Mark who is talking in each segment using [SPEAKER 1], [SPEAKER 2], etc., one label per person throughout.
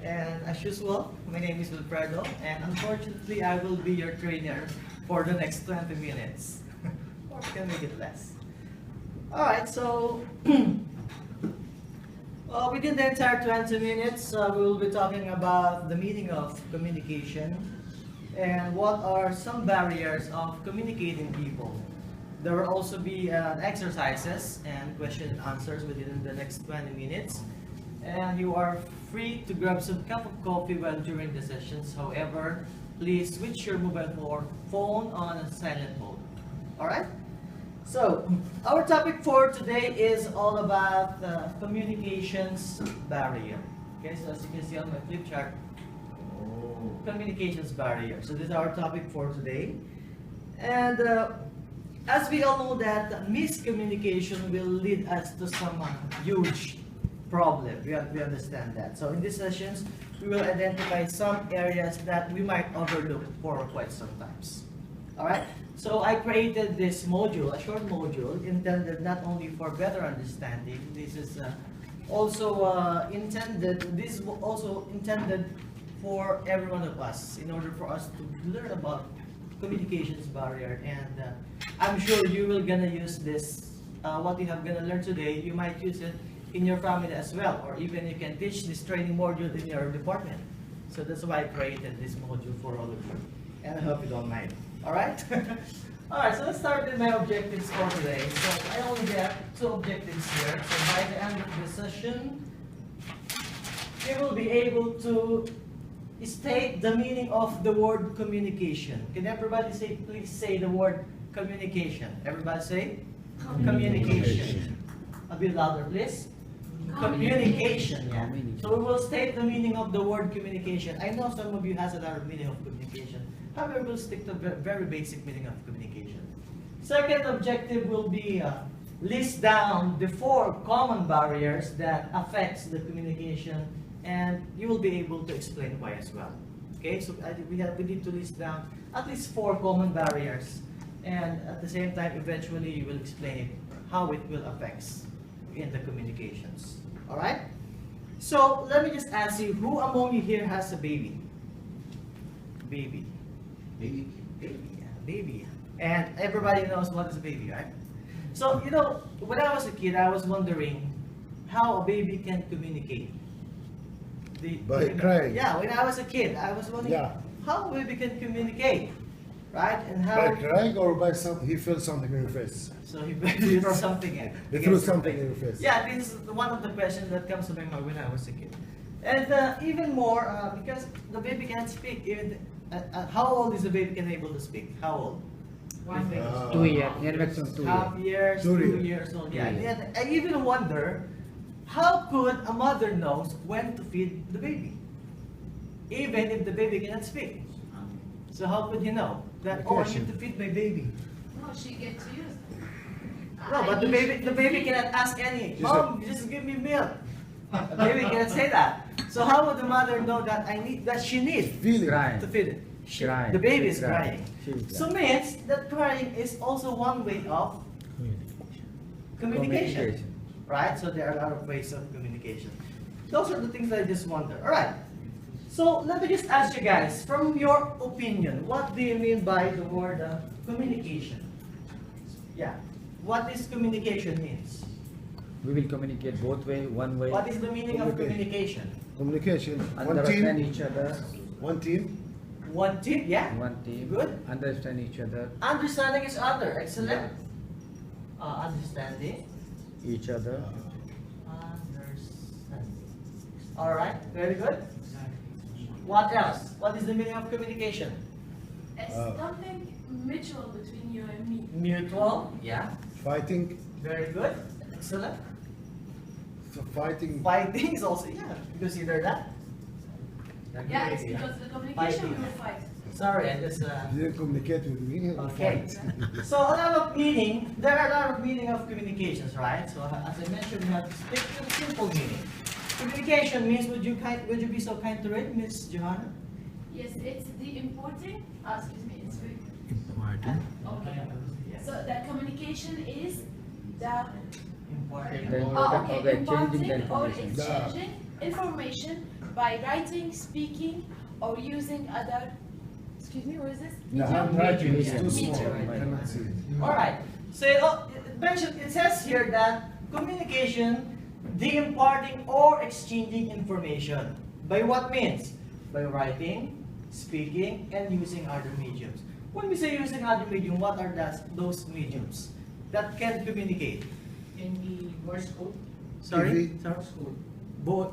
[SPEAKER 1] And as usual, my name is Wilfredo, and unfortunately, I will be your trainer for the next 20 minutes. Or can make it less. Alright, so within the entire 20 minutes, we will be talking about the meaning of communication and what are some barriers of communicating people. There will also be exercises and question and answers within the next 20 minutes. And you are free to grab some cup of coffee while during the sessions. However, please switch your mobile phone on a silent mode. Alright? So, our topic for today is all about communications barrier. Okay, so as you can see on my flip chart, communications barrier. So this is our topic for today. And as we all know that miscommunication will lead us to some huge problem. We understand that. So in these sessions, we will identify some areas that we might overlook for quite some times. Alright? So I created this module, a short module, intended not only for better understanding. This is also intended for every one of us in order for us to learn about communications barrier, and I'm sure you will gonna use this, what you have gonna learn today, you might use it in your family as well, or even you can teach this training module in your department. So that's why I created this module for all of you, and I hope you don't mind. Alright? Alright, so let's start with my objectives for today. So I only have 2 objectives here, so by the end of the session, you will be able to state the meaning of the word communication. Can everybody say, please say the word communication? Everybody say? Communication. A bit louder, please. Communication, yeah. So we will state the meaning of the word communication. I know some of you has a lot of meaning of communication. However, we'll stick to the very basic meaning of communication. Second objective will be list down the 4 common barriers that affects the communication, and you will be able to explain why as well. Okay, so we need to list down at least 4 common barriers, and at the same time, eventually you will explain how it will affect in the communications. All right. So let me just ask you, who among you here has a baby? Baby. Baby. And everybody knows what is a baby, right? So you know, when I was a kid, I was wondering how a baby can communicate.
[SPEAKER 2] By crying.
[SPEAKER 1] Yeah, when I was a kid, I was wondering how a baby can communicate, right? And how
[SPEAKER 2] by crying or by he felt something in your face.
[SPEAKER 1] So he threw something in.
[SPEAKER 2] He threw something in your face.
[SPEAKER 1] Yeah, this is one of the questions that comes to my mind when I was a kid. And even more, because the baby can't speak. Even how old is the baby can able to speak? How old?
[SPEAKER 3] 2 years. Near maximum 2 years.
[SPEAKER 1] Half years, 2 years old. Yeah. And I even wonder, how could a mother knows when to feed the baby, even if the baby cannot speak? So how could you know that? Oh, I need to feed my baby.
[SPEAKER 4] No, she gets used.
[SPEAKER 1] No, but the baby cannot ask any. Mom, just give me milk. The baby cannot say that. So how would the mother know that she needs to feed it? The baby is crying. So means that crying is also one way of communication. Right? So there are a lot of ways of communication. Those are the things that I just wonder. Alright. So let me just ask you guys, from your opinion, what do you mean by the word communication? Yeah. What is communication means?
[SPEAKER 3] We will communicate both way, one way.
[SPEAKER 1] What is the meaning of communication?
[SPEAKER 2] Communication.
[SPEAKER 3] Understand each other.
[SPEAKER 2] One team.
[SPEAKER 1] One team, yeah.
[SPEAKER 3] One team.
[SPEAKER 1] Good.
[SPEAKER 3] Understand each other.
[SPEAKER 1] Understanding each other. Excellent. Understanding.
[SPEAKER 3] Each other.
[SPEAKER 1] Understanding. All right. Very good. What else? What is the meaning of communication?
[SPEAKER 4] It's something mutual between you and me.
[SPEAKER 1] Mutual. Yeah.
[SPEAKER 2] Fighting.
[SPEAKER 1] Very good. Excellent.
[SPEAKER 2] Fighting.
[SPEAKER 1] Fighting is also, yeah. Consider that.
[SPEAKER 4] Yeah, it's because the communication we will fight.
[SPEAKER 1] Sorry, I just.
[SPEAKER 2] You didn't communicate with me.
[SPEAKER 1] Okay. So a lot of meaning. There are a lot of meaning of communications, right? So as I mentioned, we have to stick to the simple meaning. Communication means, would you be so kind to read, Miss Johanna?
[SPEAKER 4] Yes, it's the importing. Excuse me, it's very
[SPEAKER 3] Important.
[SPEAKER 4] okay. So the communication is the
[SPEAKER 1] Important.
[SPEAKER 3] The
[SPEAKER 4] importing or
[SPEAKER 3] exchanging the
[SPEAKER 4] exchanging information by writing, speaking, or using other, excuse me, what is this?
[SPEAKER 2] The
[SPEAKER 4] Medium?
[SPEAKER 2] handwriting is too
[SPEAKER 4] Medium.
[SPEAKER 2] small, I cannot see it.
[SPEAKER 1] All right. So it says here that communication, the imparting or exchanging information. By what means? By writing, speaking, and using other mediums. When we say using other medium, what are those mediums that can communicate?
[SPEAKER 5] In the Morse code.
[SPEAKER 1] Sorry?
[SPEAKER 2] TV.
[SPEAKER 1] Sorry?
[SPEAKER 5] Morse code.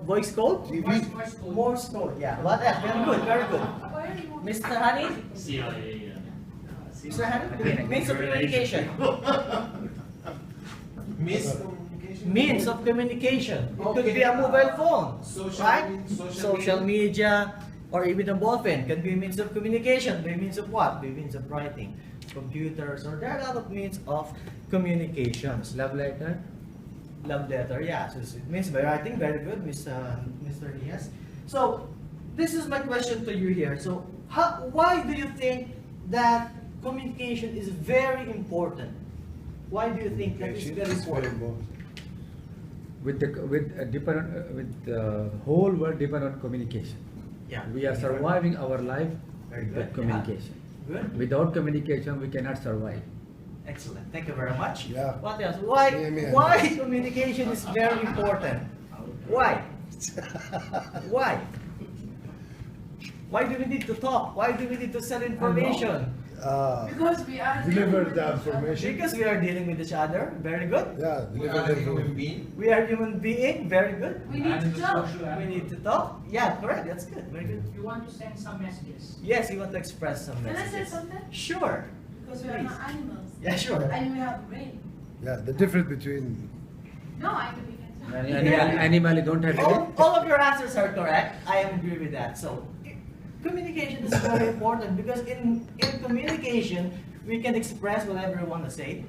[SPEAKER 1] Voice code?
[SPEAKER 2] TV.
[SPEAKER 5] Morse code.
[SPEAKER 1] Morse code, yeah. What else? Very good, very good.
[SPEAKER 4] Where are you?
[SPEAKER 1] Mr. Honey?
[SPEAKER 6] CIA.
[SPEAKER 1] Mr. Honey? Means of communication. Means of communication. It could be a mobile phone, right? Social media, or even a ball pen can be a means of communication. By means of what? By means of writing, computers, or there are a lot of means of communications.
[SPEAKER 3] Love letter.
[SPEAKER 1] Love letter, yeah. So it means by writing, very good, Mr. Diaz. So this is my question to you here. So why do you think that communication is very important? Why do you think that it's very important?
[SPEAKER 3] With the whole world depend on communication.
[SPEAKER 1] Yeah.
[SPEAKER 3] We are surviving our life
[SPEAKER 1] Very good.
[SPEAKER 3] with communication.
[SPEAKER 1] Yeah. Good.
[SPEAKER 3] Without communication, we cannot survive.
[SPEAKER 1] Excellent. Thank you very much.
[SPEAKER 2] Yeah.
[SPEAKER 1] What else? Why?
[SPEAKER 2] Yeah.
[SPEAKER 1] Why communication is very important? Why? Why? Why do we need to talk? Why do we need to send information?
[SPEAKER 4] Because we are
[SPEAKER 2] Deliver
[SPEAKER 4] dealing
[SPEAKER 2] the
[SPEAKER 4] with
[SPEAKER 2] information.
[SPEAKER 1] Because we are dealing with each other. Very good.
[SPEAKER 2] Yeah, deliver the information.
[SPEAKER 1] We are human being. Very good.
[SPEAKER 4] We need to talk.
[SPEAKER 1] We need to talk. Yeah, correct. That's good. Very good.
[SPEAKER 5] You want to send some messages.
[SPEAKER 1] Yes, you want to express some
[SPEAKER 4] Can I say
[SPEAKER 1] messages.
[SPEAKER 4] something?
[SPEAKER 1] Sure.
[SPEAKER 4] Because we are not animals.
[SPEAKER 1] Yeah, sure.
[SPEAKER 4] And we have a brain.
[SPEAKER 2] Yeah, the difference between
[SPEAKER 4] No, I can we can talk.
[SPEAKER 3] Animal don't have
[SPEAKER 1] All of your answers are correct. I agree with that. So, communication is very important because in communication, we can express whatever we want to say.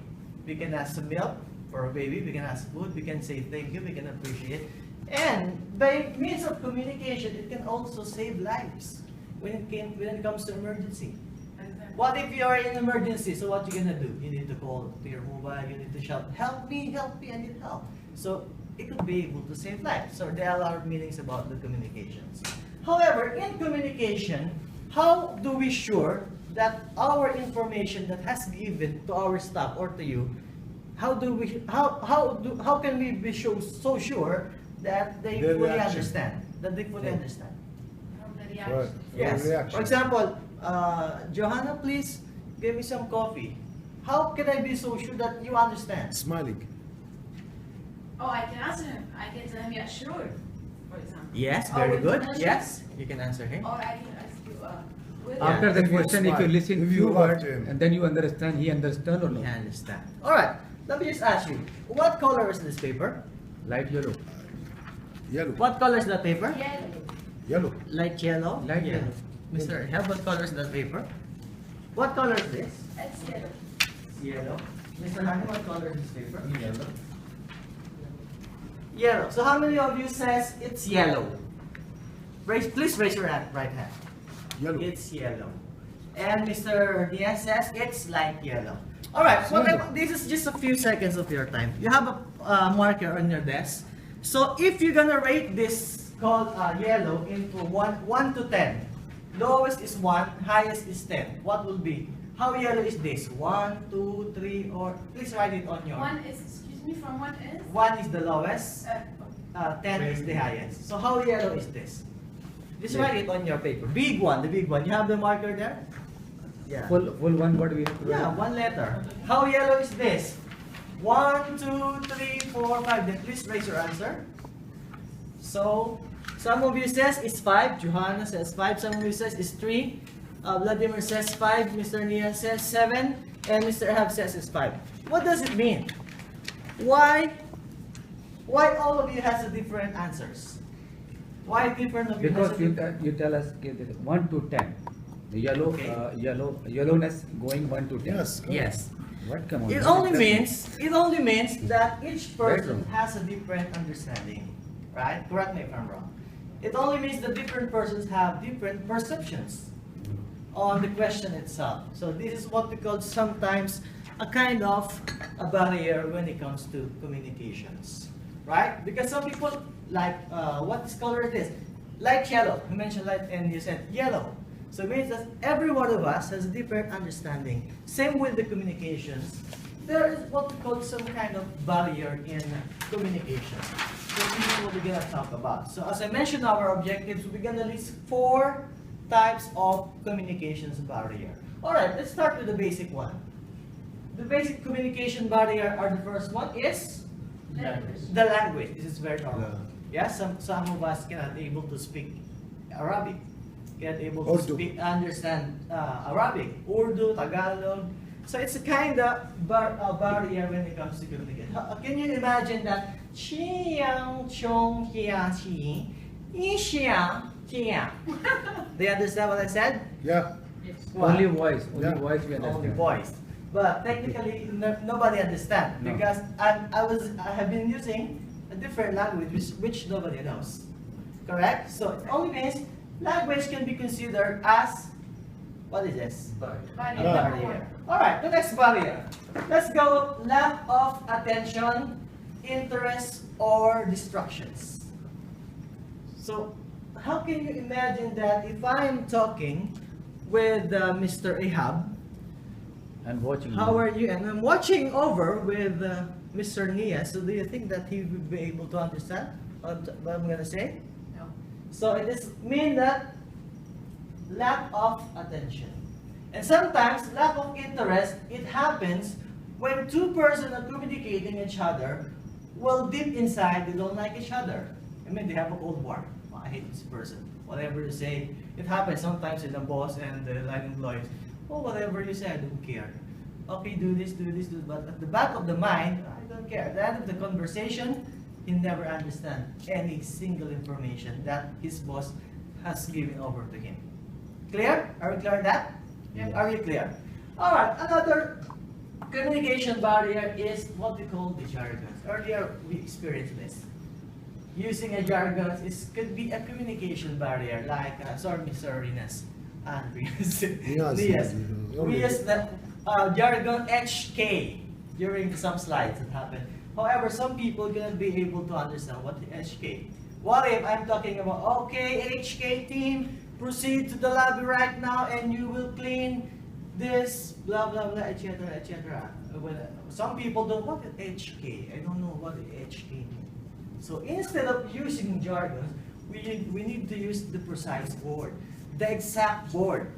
[SPEAKER 1] We can ask some milk for a baby. We can ask food. We can say thank you. We can appreciate. And by means of communication, it can also save lives when it comes to emergency. What if you are in emergency? So what you gonna do? You need to call to your mobile. You need to shout, help me, I need help. So it could be able to save lives. So there are a lot of meanings about the communications. However, in communication, how do we sure that our information that has given to our staff or to you, how can we be so sure that they
[SPEAKER 2] Their
[SPEAKER 1] fully
[SPEAKER 2] reaction.
[SPEAKER 1] understand? That they fully understand?
[SPEAKER 4] From the
[SPEAKER 2] right,
[SPEAKER 4] reaction.
[SPEAKER 1] Yes.
[SPEAKER 2] reaction.
[SPEAKER 1] For example, Johanna, please give me some coffee. How can I be so sure that you understand?
[SPEAKER 2] Smiling.
[SPEAKER 4] Oh, I can answer him. I can tell him, yeah, sure, for example.
[SPEAKER 1] Yes,
[SPEAKER 4] Or
[SPEAKER 1] very
[SPEAKER 4] with
[SPEAKER 1] good.
[SPEAKER 4] emotions.
[SPEAKER 1] Yes, you can answer him.
[SPEAKER 4] Or I can ask you, with
[SPEAKER 3] After
[SPEAKER 2] Yeah.
[SPEAKER 3] that
[SPEAKER 2] If you
[SPEAKER 3] question, if you
[SPEAKER 2] smile,
[SPEAKER 3] listen
[SPEAKER 2] if you
[SPEAKER 3] few
[SPEAKER 2] laugh
[SPEAKER 3] words,
[SPEAKER 2] to him.
[SPEAKER 3] and then you understand, he understand or
[SPEAKER 1] You
[SPEAKER 3] no?
[SPEAKER 1] understand. All right. Let me just ask you, what color is this paper?
[SPEAKER 3] Light yellow.
[SPEAKER 2] Yellow.
[SPEAKER 1] What color is that paper?
[SPEAKER 4] Yellow.
[SPEAKER 2] Yellow.
[SPEAKER 1] Light yellow.
[SPEAKER 3] Light
[SPEAKER 1] Yeah.
[SPEAKER 3] yellow.
[SPEAKER 1] Mr. Help, what color is that paper? What color is this?
[SPEAKER 4] It's yellow.
[SPEAKER 1] Yellow. Mr. Hani, what color is this paper? Yellow. Yellow. So how many of you says it's yellow? Please raise your right hand.
[SPEAKER 2] Yellow.
[SPEAKER 1] It's yellow. And Mr. Diaz says it's light yellow. All right, so this is just a few seconds of your time. You have a marker on your desk. So if you're gonna rate this called yellow into 1 to 10, lowest is 1, highest is 10. What will be? How yellow is this? 1, 2, 3, or please write it on your.
[SPEAKER 4] One is, excuse me, from what is?
[SPEAKER 1] 1 is the lowest,
[SPEAKER 4] Uh,
[SPEAKER 1] 10 is the highest. So how yellow is this? Just write it on your paper. Big one, the big one. You have the marker there? Yeah.
[SPEAKER 3] Full one word we have to
[SPEAKER 1] Yeah,
[SPEAKER 3] write.
[SPEAKER 1] one letter. How yellow is this? 1, 2, 3, 4, 5. Then please raise your answer. So, some of you says it's 5. Johanna says 5. Some of you says it's 3. Vladimir says 5. Mr. Nia says 7. And Mr. Ahab says it's 5. What does it mean? Why all of you has a different answers? Why different of you has
[SPEAKER 3] Because
[SPEAKER 1] a
[SPEAKER 3] you,
[SPEAKER 1] different?
[SPEAKER 3] you tell us okay, this is 1 to 10. The yellow,
[SPEAKER 1] Okay.
[SPEAKER 3] yellowness going 1 to 10.
[SPEAKER 2] Yes. correct.
[SPEAKER 1] Yes.
[SPEAKER 3] What come on?
[SPEAKER 1] It only means that each person
[SPEAKER 3] Bedroom.
[SPEAKER 1] has a different understanding, right? Correct me if I'm wrong. It only means that different persons have different perceptions on the question itself. So this is what we call sometimes a kind of a barrier when it comes to communications, right? Because some people like, what color is this? like yellow. You mentioned light and you said yellow. So it means that every one of us has a different understanding. Same with the communications. There is what we call some kind of barrier in communication. So this is what we're going to talk about. So as I mentioned, our objectives, we're going to list 4 types of communications barrier. Alright, let's start with the basic one. The basic communication barrier are the first one is the language. This is very normal. Yeah, some of us cannot able to speak Arabic. Cannot able to
[SPEAKER 2] Urdu.
[SPEAKER 1] understand Arabic, Urdu, Tagalog. So it's a kind of barrier when it comes to communication. Can you imagine that? Do you understand what I said?
[SPEAKER 2] Yeah.
[SPEAKER 5] Yes.
[SPEAKER 1] What?
[SPEAKER 3] Only voice. Only
[SPEAKER 2] Yeah.
[SPEAKER 3] voice we understand.
[SPEAKER 1] Only voice. But technically, nobody understands
[SPEAKER 3] No.
[SPEAKER 1] because I have been using a different language which nobody knows. Correct? So it only means language can be considered as, what is this? A barrier. Alright, the next barrier. Let's go lack of attention, interest, or distractions. So how can you imagine that if I am talking with Mr. Ahab,
[SPEAKER 3] And watching.
[SPEAKER 1] how are you? And I'm watching over with Mr. Nia. So do you think that he would be able to understand what I'm gonna say?
[SPEAKER 4] No.
[SPEAKER 1] So it is mean that lack of attention. And sometimes lack of interest, it happens when 2 persons are communicating each other, well deep inside they don't like each other. I mean they have a cold war. Oh, I hate this person. Whatever you say, it happens sometimes in the boss and the line employees. Oh, whatever you say, I don't care. Okay, do this, but at the back of the mind, I don't care. At the end of the conversation, he never understand any single information that his boss has given over to him. Clear? Are we clear on that?
[SPEAKER 3] Yes.
[SPEAKER 1] Are you clear? Alright, another communication barrier is what we call the jargons. Earlier, we experienced this. Using a jargon could be a communication barrier, like, sorry, Mr. Rinas. Yes.
[SPEAKER 2] Yes.
[SPEAKER 1] We use the jargon HK during some slides that happened. However, some people cannot be able to understand what the HK. What if I'm talking about, okay, HK team, proceed to the lobby right now and you will clean this, blah, blah, blah, etc., etc. Some people don't want an HK. I don't know what the HK means. So instead of using jargon, we need to use the precise word, the exact word,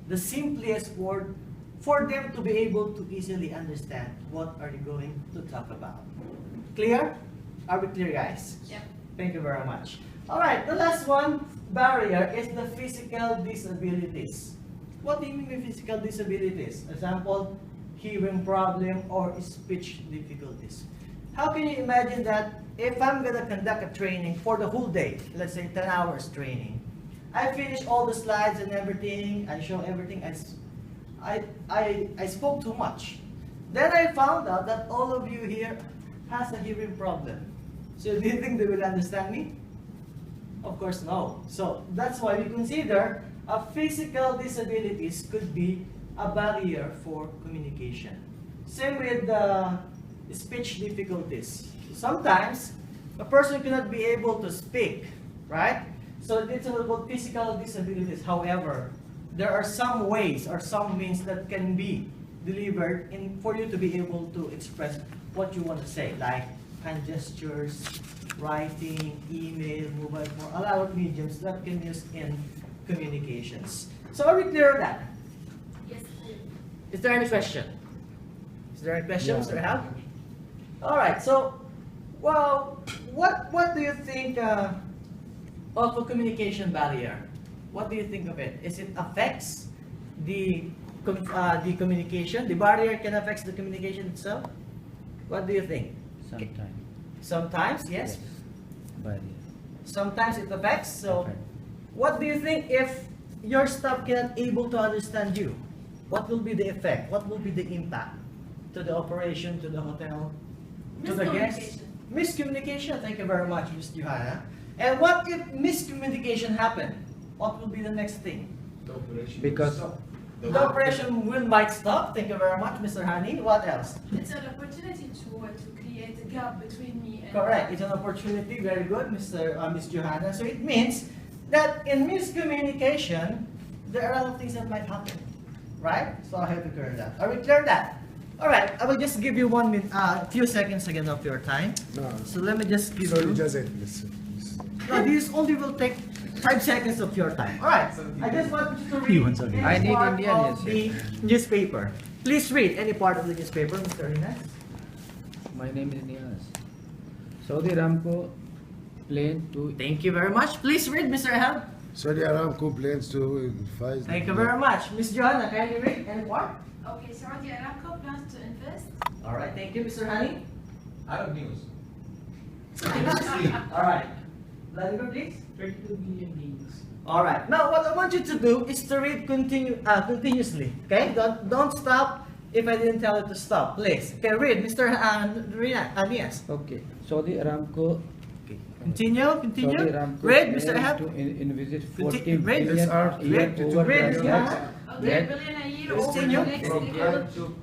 [SPEAKER 1] the simplest word for them to be able to easily understand what are you going to talk about. Clear? Are we clear, guys?
[SPEAKER 4] Yeah.
[SPEAKER 1] Thank you very much. Alright, the last one, barrier, is the physical disabilities. What do you mean by physical disabilities? Example, hearing problem or speech difficulties. How can you imagine that if I'm going to conduct a training for the whole day, let's say 10 hours training, I finish all the slides and everything, I show everything, I spoke too much. Then I found out that all of you here has a hearing problem. So do you think they will understand me? Of course no. So that's why we consider a physical disabilities could be a barrier for communication. Same with speech difficulties. Sometimes a person cannot be able to speak, right? So it's about physical disabilities. However, there are some ways or some means that can be delivered for you to be able to express what you want to say, like hand gestures, writing, email, mobile phone, a lot of mediums that can be used in communications. So are we clear on that?
[SPEAKER 4] Yes, clear.
[SPEAKER 1] Is there any question? Is there any question,
[SPEAKER 3] Yeah.
[SPEAKER 1] Mr. Hal? All right. So, well, what do you think of a communication barrier? What do you think of it? Is it affects the communication? The barrier can affect the communication itself. What do you think?
[SPEAKER 3] Sometimes.
[SPEAKER 1] Sometimes, yes.
[SPEAKER 3] Barrier.
[SPEAKER 1] Sometimes it affects. So,
[SPEAKER 3] Okay.
[SPEAKER 1] what do you think if your staff cannot able to understand you? What will be the effect? What will be the impact to the operation, to the hotel, to the guests? Miscommunication. Thank you very much, Ms. Johanna. And what if miscommunication happen? What will be the next thing?
[SPEAKER 3] Because
[SPEAKER 1] The operation might stop. Thank you very much, Mr. Hani. What else?
[SPEAKER 4] It's an opportunity to create a gap between me and...
[SPEAKER 1] Correct. It's an opportunity. Very good, Ms. Johanna. So it means that in miscommunication, there are a lot of things that might happen, right? So I have to clear that. Are we clear that? All right, I will just give you 1 minute, few seconds again of your time.
[SPEAKER 2] No.
[SPEAKER 1] So let me just give
[SPEAKER 2] Sorry,
[SPEAKER 1] you.
[SPEAKER 2] just it. Listen.
[SPEAKER 1] No, this only will take 5 seconds of your time. All right, I just want you to read
[SPEAKER 3] once again.
[SPEAKER 1] any
[SPEAKER 3] I need
[SPEAKER 1] part
[SPEAKER 3] Indian,
[SPEAKER 1] of
[SPEAKER 3] yes,
[SPEAKER 1] the newspaper. Please read any part of the newspaper, Mr. Ines.
[SPEAKER 3] My name is Nias. Saudi Aramco plane to
[SPEAKER 1] Thank you very much. Please read, Mr. Ahab.
[SPEAKER 2] Saudi Aramco plans to invest.
[SPEAKER 1] Thank you very much. Miss Joanna, can you read any part?
[SPEAKER 4] Okay, Saudi Aramco plans to invest.
[SPEAKER 1] All right, thank you, Mr. Hani.
[SPEAKER 6] Arab news.
[SPEAKER 1] All right. Vladimir, please.
[SPEAKER 5] 32 billion gains.
[SPEAKER 1] All right. Now, what I want you to do is to read continuously. Okay? Don't stop if I didn't tell you to stop. Please. Okay, read, Mr. Anias.
[SPEAKER 3] okay. Saudi Aramco
[SPEAKER 1] Continue.
[SPEAKER 3] Saudi Aramco
[SPEAKER 1] Read, Mr.
[SPEAKER 3] plans
[SPEAKER 1] Ahab.
[SPEAKER 3] to invest
[SPEAKER 1] Continue.
[SPEAKER 3] 14
[SPEAKER 1] Read.
[SPEAKER 3] billion a year
[SPEAKER 2] Read.
[SPEAKER 3] over
[SPEAKER 1] Read,
[SPEAKER 3] the
[SPEAKER 1] Mr.
[SPEAKER 3] next
[SPEAKER 1] Ahab.
[SPEAKER 4] Okay,
[SPEAKER 3] Read.
[SPEAKER 4] billion a year over
[SPEAKER 1] Continue.
[SPEAKER 4] the next decade.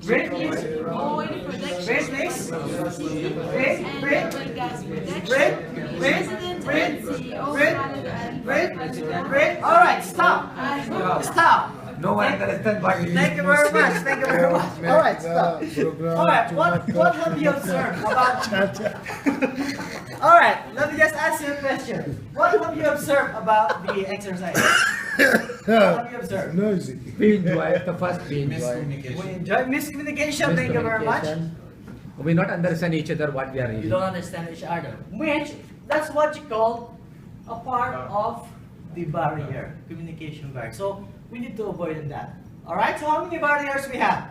[SPEAKER 1] Read, please.
[SPEAKER 4] Oil production.
[SPEAKER 1] Read, please. Read,
[SPEAKER 4] And
[SPEAKER 1] read.
[SPEAKER 4] oil gas production.
[SPEAKER 1] Read, read,
[SPEAKER 4] President
[SPEAKER 1] read,
[SPEAKER 4] and CEO
[SPEAKER 1] read,
[SPEAKER 4] Khalid
[SPEAKER 1] read. All right, stop. Stop.
[SPEAKER 3] No one understand what
[SPEAKER 1] Thank you very much. Thank you very much. All right, stop. All right, what have you observed about? All right, let me just ask you a question. What have you observed about the exercise? What have you observed?
[SPEAKER 2] Noisy.
[SPEAKER 3] we enjoy the first we enjoy.
[SPEAKER 1] We
[SPEAKER 6] Miscommunication.
[SPEAKER 1] enjoy miscommunication. Thank you very much.
[SPEAKER 3] Miscommunication. We not understand each other what we are
[SPEAKER 1] You
[SPEAKER 3] reading.
[SPEAKER 1] don't understand each other. Which, that's what you call a part of the barrier, communication barrier. So we need to avoid that. Alright, so how many barriers we have?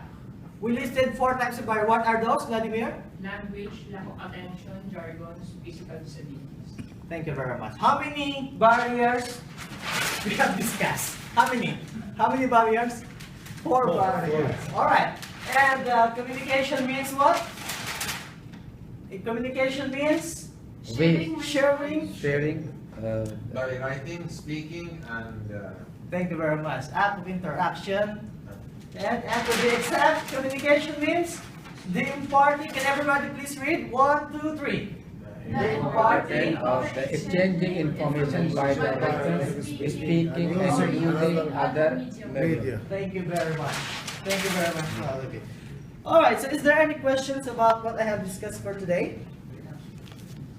[SPEAKER 1] We listed 4 types of barrier. What are those, Vladimir?
[SPEAKER 5] Language, lack of attention, jargons, physical disabilities.
[SPEAKER 1] Thank you very much. How many barriers we have discussed? How many? How many barriers? 4 barriers. Alright. And communication means what? Communication means sharing.
[SPEAKER 3] Sharing.
[SPEAKER 6] By writing, speaking, and
[SPEAKER 1] Thank you very much. Act of interaction. And after the exact communication means the imparting. Can everybody please read? 1, 2, 3. The imparting
[SPEAKER 3] of the exchanging information by the persons speaking and using other
[SPEAKER 2] Media.
[SPEAKER 1] Thank you very much. Thank you very much for all of you. Alright, so is there any questions about what I have discussed for today?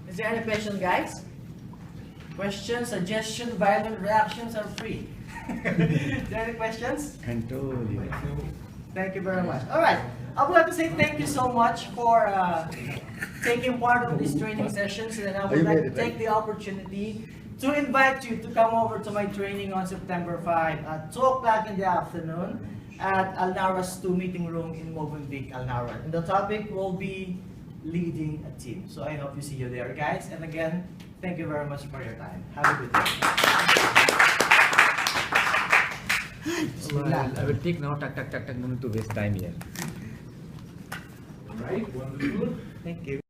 [SPEAKER 1] Is there any question, guys? Questions, suggestions, violent reactions are free. Is there any questions?
[SPEAKER 3] Control you.
[SPEAKER 1] Thank you very much. Alright, I would like to say thank you so much for taking part of these training sessions, and I would like to take the opportunity to invite you to come over to my training on September 5 at 2 o'clock in the afternoon at Alnara's 2 meeting room in Movenpick, Alnara. And the topic will be leading a team. So I hope you see you there, guys. And again, thank you very much for your time. Have a good day.
[SPEAKER 3] I will take now, tak, no need to waste time here.
[SPEAKER 5] Right, wonderful.
[SPEAKER 1] Thank you.